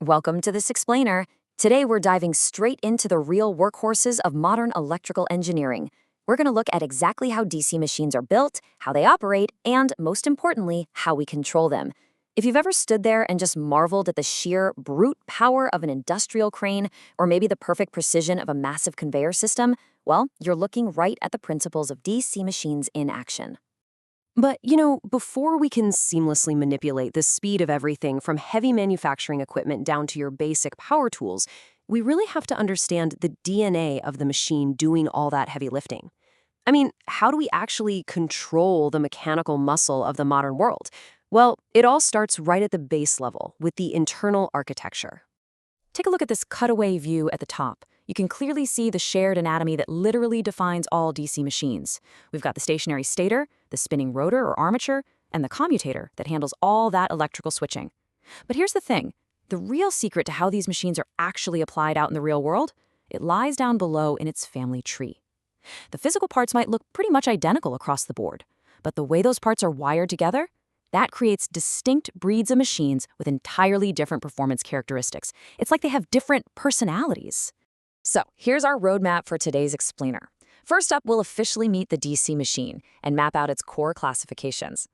Welcome to this explainer. Today we're diving straight into the real workhorses of modern electrical engineering. We're going to look at exactly how DC machines are built, how they operate, and most importantly, how we control them. If you've ever stood there and just marveled at the sheer brute power of an industrial crane, or maybe the perfect precision of a massive conveyor system, well, you're looking right at the principles of DC machines in action. But, before we can seamlessly manipulate the speed of everything from heavy manufacturing equipment down to your basic power tools, we really have to understand the DNA of the machine doing all that heavy lifting. I mean, how do we actually control the mechanical muscle of the modern world? Well, it all starts right at the base level with the internal architecture. Take a look at this cutaway view at the top. You can clearly see the shared anatomy that literally defines all DC machines. We've got the stationary stator, the spinning rotor or armature, and the commutator that handles all that electrical switching. But here's the thing. The real secret to how these machines are actually applied out in the real world, it lies down below in its family tree. The physical parts might look pretty much identical across the board, but the way those parts are wired together, that creates distinct breeds of machines with entirely different performance characteristics. It's like they have different personalities. So here's our roadmap for today's explainer. First up, we'll officially meet the DC machine and map out its core classifications.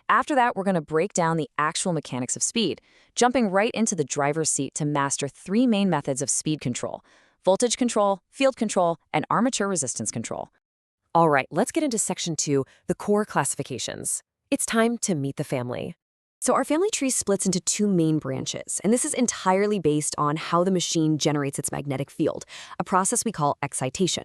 After that, we're going to break down the actual mechanics of speed, jumping right into the driver's seat to master three main methods of speed control: voltage control, field control, and armature resistance control. All right, let's get into Section 2, the core classifications. It's time to meet the family. So our family tree splits into two main branches, and this is entirely based on how the machine generates its magnetic field, a process we call excitation.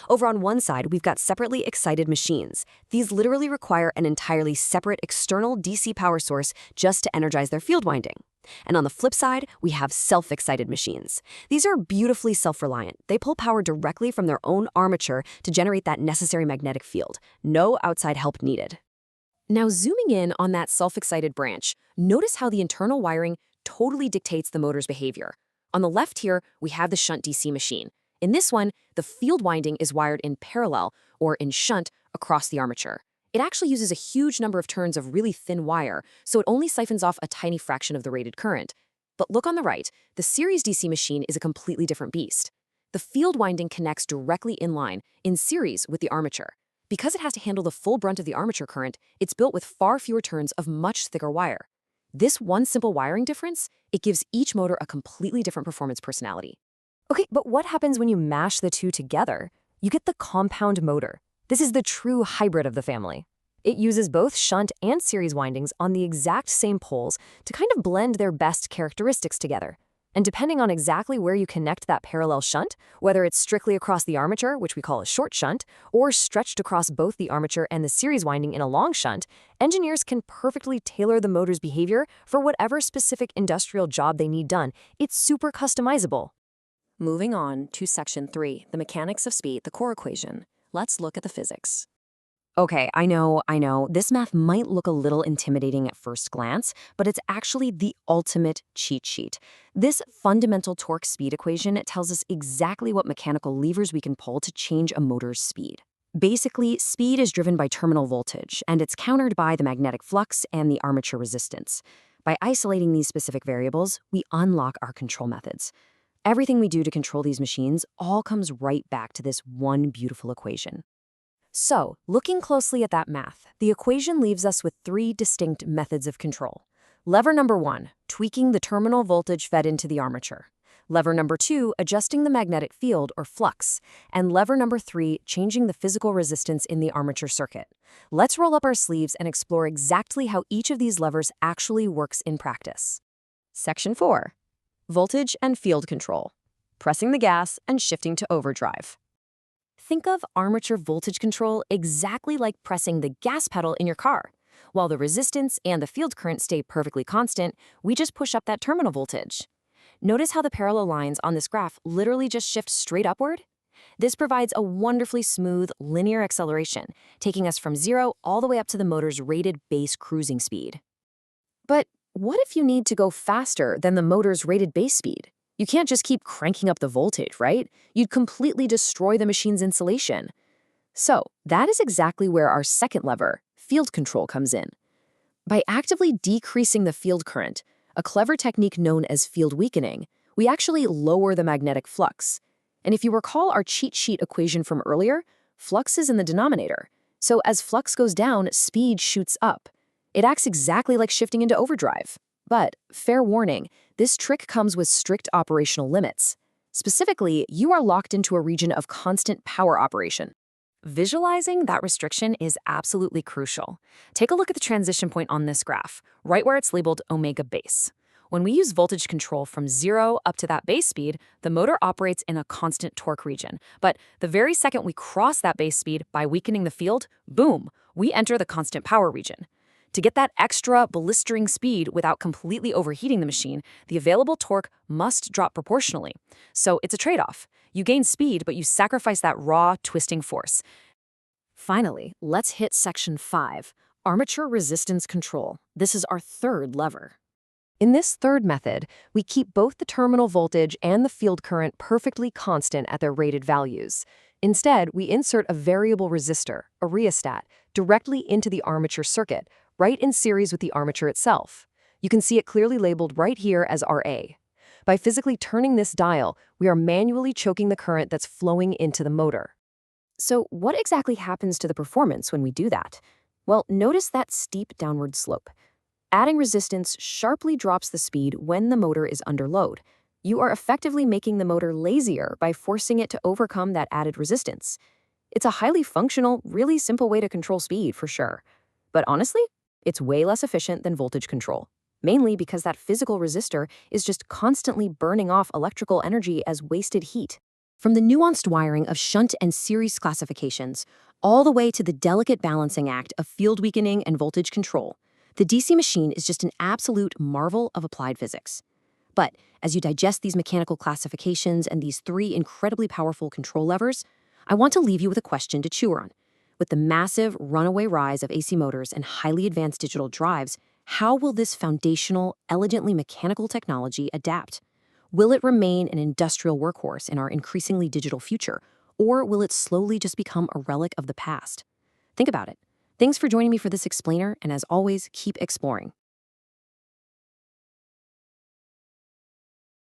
Over on one side, we've got separately excited machines. These literally require an entirely separate external DC power source just to energize their field winding. And on the flip side, we have self-excited machines. These are beautifully self-reliant. They pull power directly from their own armature to generate that necessary magnetic field. No outside help needed. Now, zooming in on that self-excited branch, notice how the internal wiring totally dictates the motor's behavior. On the left here, we have the shunt DC machine. In this one, the field winding is wired in parallel, or in shunt, across the armature. It actually uses a huge number of turns of really thin wire, so it only siphons off a tiny fraction of the rated current. But look on the right, the series DC machine is a completely different beast. The field winding connects directly in line, in series with the armature. Because it has to handle the full brunt of the armature current, it's built with far fewer turns of much thicker wire. This one simple wiring difference, it gives each motor a completely different performance personality. Okay, but what happens when you mash the two together? You get the compound motor. This is the true hybrid of the family. It uses both shunt and series windings on the exact same poles to kind of blend their best characteristics together. And depending on exactly where you connect that parallel shunt, whether it's strictly across the armature, which we call a short shunt, or stretched across both the armature and the series winding in a long shunt, engineers can perfectly tailor the motor's behavior for whatever specific industrial job they need done. It's super customizable. Moving on to Section 3, the mechanics of speed, the core equation. Let's look at the physics. Okay, I know, this math might look a little intimidating at first glance, but it's actually the ultimate cheat sheet. This fundamental torque-speed equation tells us exactly what mechanical levers we can pull to change a motor's speed. Basically, speed is driven by terminal voltage, and it's countered by the magnetic flux and the armature resistance. By isolating these specific variables, we unlock our control methods. Everything we do to control these machines all comes right back to this one beautiful equation. So, looking closely at that math, the equation leaves us with three distinct methods of control. Lever number 1, tweaking the terminal voltage fed into the armature. Lever number 2, adjusting the magnetic field or flux. And lever number 3, changing the physical resistance in the armature circuit. Let's roll up our sleeves and explore exactly how each of these levers actually works in practice. Section 4, voltage and field control. Pressing the gas and shifting to overdrive. Think of armature voltage control exactly like pressing the gas pedal in your car. While the resistance and the field current stay perfectly constant, we just push up that terminal voltage. Notice how the parallel lines on this graph literally just shift straight upward? This provides a wonderfully smooth, linear acceleration, taking us from 0 all the way up to the motor's rated base cruising speed. But what if you need to go faster than the motor's rated base speed? You can't just keep cranking up the voltage, right? You'd completely destroy the machine's insulation. So that is exactly where our second lever, field control, comes in. By actively decreasing the field current, a clever technique known as field weakening, we actually lower the magnetic flux. And if you recall our cheat sheet equation from earlier, flux is in the denominator. So as flux goes down, speed shoots up. It acts exactly like shifting into overdrive. But, fair warning, this trick comes with strict operational limits. Specifically, you are locked into a region of constant power operation. Visualizing that restriction is absolutely crucial. Take a look at the transition point on this graph, right where it's labeled omega base. When we use voltage control from 0 up to that base speed, the motor operates in a constant torque region. But the very second we cross that base speed by weakening the field, boom, we enter the constant power region. To get that extra blistering speed without completely overheating the machine, the available torque must drop proportionally. So it's a trade-off. You gain speed, but you sacrifice that raw, twisting force. Finally, let's hit section 5, armature resistance control. This is our third lever. In this third method, we keep both the terminal voltage and the field current perfectly constant at their rated values. Instead, we insert a variable resistor, a rheostat, directly into the armature circuit, right in series with the armature itself. You can see it clearly labeled right here as RA. By physically turning this dial, we are manually choking the current that's flowing into the motor. So what exactly happens to the performance when we do that? Well, notice that steep downward slope. Adding resistance sharply drops the speed when the motor is under load. You are effectively making the motor lazier by forcing it to overcome that added resistance. It's a highly functional, really simple way to control speed, for sure. But honestly, it's way less efficient than voltage control, mainly because that physical resistor is just constantly burning off electrical energy as wasted heat. From the nuanced wiring of shunt and series classifications, all the way to the delicate balancing act of field weakening and voltage control, the DC machine is just an absolute marvel of applied physics. But as you digest these mechanical classifications and these 3 incredibly powerful control levers, I want to leave you with a question to chew on. With the massive runaway rise of AC motors and highly advanced digital drives, how will this foundational, elegantly mechanical technology adapt? Will it remain an industrial workhorse in our increasingly digital future, or will it slowly just become a relic of the past? Think about it. Thanks for joining me for this explainer, and as always, keep exploring.